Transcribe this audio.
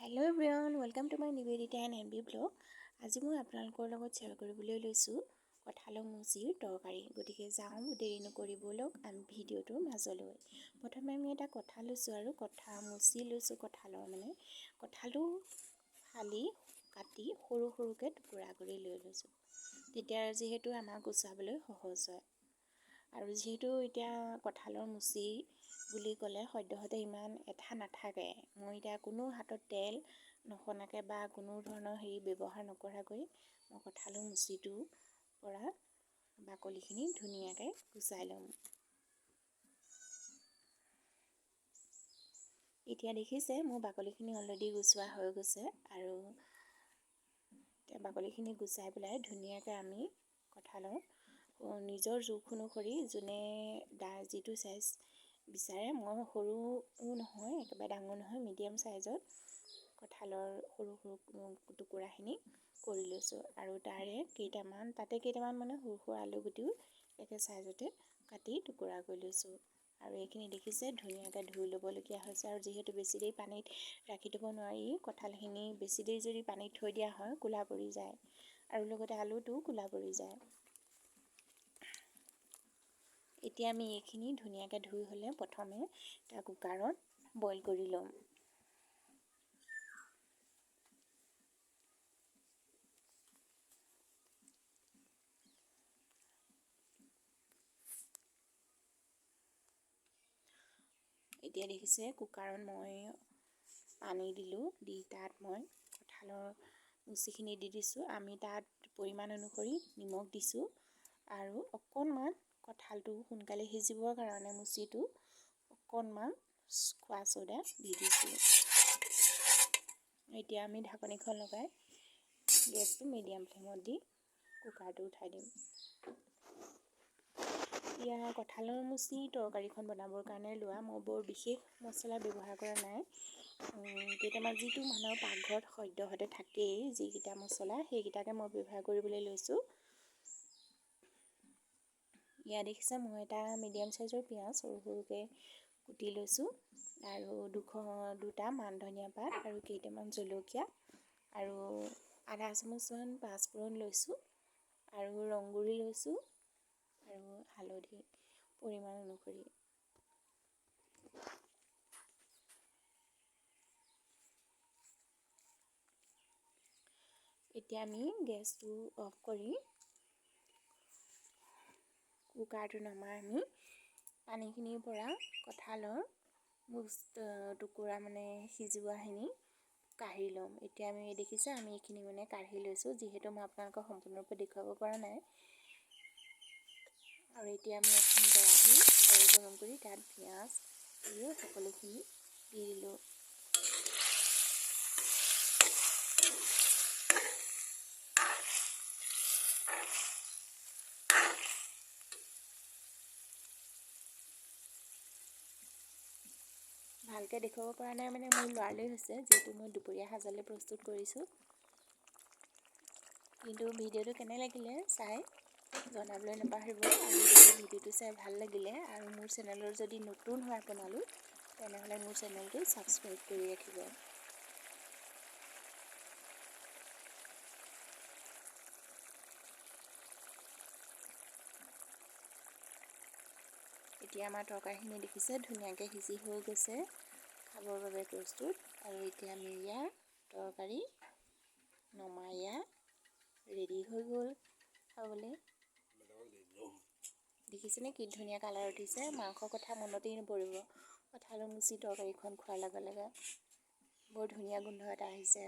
Hello everyone, welcome to my Nibedita and NB vlog. আজি মই আপোনালোকৰ লগত শ্বেয়াৰ কৰিবলৈ লৈছো কঁঠালৰ মুচিৰ তৰকাৰী। গতিকে যাওঁ দেৰি নকৰি বলক আমি ভিডিওটোৰ মাজলৈ। প্ৰথমে আমি এটা কঁঠাল লৈছো আৰু মুচি লৈছো কঁঠালৰ কঁঠালটো ফালি কাটি সৰু সৰুকে টুকুৰা কৰি লৈছো। তেতিয়া যেহেতু আমাৰ গুচাবলৈ সহজ হয়। আৰু যেহেতু এতিয়া কঁঠালৰ মুচি বুলি ক'লে সদ্যহতে ইমান এঠা নাথাকে। মই এতিয়া কোনো হাতত তেল নখনাকে বা কোনো ধৰণৰ ব্যৱহাৰ নকৰাকৈ মই কঁঠালৰ মুচিটো পৰা বাকলিখিনি ধুনীয়াকে গুচাই লম। এতিয়া দেখিছে মোৰ বাকলিখিনি অলৰেডি গুচোৱা হৈ গৈছে আৰু বাকলিখিনি গুচাই পেলাই ধুনীয়াকে আমি কঁঠালৰ নিজৰ জোখ অনুসৰি যোনে যিটো সাইজ বিচাৰে মই সৰু নহয় একেবাৰে ডাঙৰ নহয় মিডিয়াম সাইজত কঁঠালৰ সৰু সৰু টুকুৰাখিনি কৰি লৈছো আৰু তাতে কেইটামান সৰু সৰু আলু গুটিও একে সাইজতে কাটি টুকুৰা কৰি লৈছো। আৰু এইখিনি দেখিছে ধুনীয়াকৈ ধুই ল'বলগীয়া হৈছে আৰু যিহেতু বেছি দেৰি পানীত ৰাখি থ'ব নোৱাৰি কঁঠালখিনি বেছি দেৰি যদি পানীত থৈ দিয়া হয় কোলা পৰি যায় আৰু লগতে আলুটো কোলা পৰি যায়। এতিয়া আমি এইখিনি ধুনীয়াকৈ ধুই হ'লে প্ৰথমে এটা কুকাৰত বইল কৰি ল'ম। এতিয়া দেখিছে কুকাৰত মই পানী দিলোঁ, দি তাত মই কঁঠালৰ মুচিখিনি দি দিছোঁ। আমি তাত পৰিমাণ অনুসৰি নিমখ দিছোঁ আৰু অকণমান কঁঠালটো সোনকালে সিজিবৰ কাৰণে মুচিটো অকণমান খোৱা চ'ডা দি দিছোঁ। এতিয়া আমি ঢাকনিখন লগাই গেছটো মিডিয়াম ফ্লেমত দি কুকাৰটো উঠাই দিম। এতিয়া কঁঠালৰ মুচি তৰকাৰীখন বনাবৰ কাৰণে মই বৰ বিশেষ মছলা ব্যৱহাৰ কৰা নাই। কেইটামান যিটো মানুহৰ পাকঘৰত সদ্যহতে থাকেই যিকেইটা মছলা সেইকেইটাকে মই ব্যৱহাৰ কৰিবলৈ লৈছোঁ। ইয়াত দেখিছে মই এটা মিডিয়াম সাইজৰ পিঁয়াজ সৰু সৰুকৈ কুটি লৈছোঁ আৰু দুটা মান ধনিয়া পাত আৰু কেইটামান জলকীয়া আৰু আধা চামুচমান পাঁচফোৰণ লৈছোঁ আৰু ৰংগুৰি লৈছোঁ আৰু হালধি পৰিমাণ অনুসৰি। এতিয়া আমি গেছটো অফ কৰি কুকাৰটো নমাই আমি পানীখিনিৰ পৰা কঁঠালৰ টুকুৰা সিজোৱাখিনি কাঢ়ি ল'ম। এতিয়া আমি দেখিছে আমি এইখিনি কাঢ়ি লৈছোঁ যিহেতু মই আপোনালোকক সম্পূৰ্ণৰূপে দেখুৱাব পৰা নাই। আৰু এতিয়া আমি এখন কেৰাহী গৰম কৰি তাত পিঁয়াজ আৰু সকলোখিনি দি দিলোঁ। ভালকৈ দেখুৱাব পৰা নাই মোৰ লৰালৰি হৈছে যিহেতু মই দুপৰীয়া সাজলৈ প্ৰস্তুত কৰিছোঁ। কিন্তু ভিডিঅ'টো কেনে লাগিলে চাই জনাবলৈ নাপাহৰিব আৰু যদি ভিডিঅ'টো চাই ভাল লাগিলে আৰু মোৰ চেনেলৰ যদি নতুন হয় আপোনালোক তেনেহ'লে মোৰ চেনেলটো ছাবস্ক্ৰাইব কৰি ৰাখিব। এতিয়া আমাৰ তৰকাৰীখিনি দেখিছে ধুনীয়াকৈ সিজি হৈ গৈছে, খাবৰ বাবে প্ৰস্তুত। আৰু এতিয়া আমি তৰকাৰী নমাই ৰেডি হৈ গ'ল খাবলৈ। দেখিছেনে কি ধুনীয়া কালাৰ উঠিছে, মাংসৰ কথা মনতেই নপৰিব। কঁঠালৰ মুচি তৰকাৰীখন খোৱাৰ লগে লগে বৰ ধুনীয়া গোন্ধ এটা আহিছে।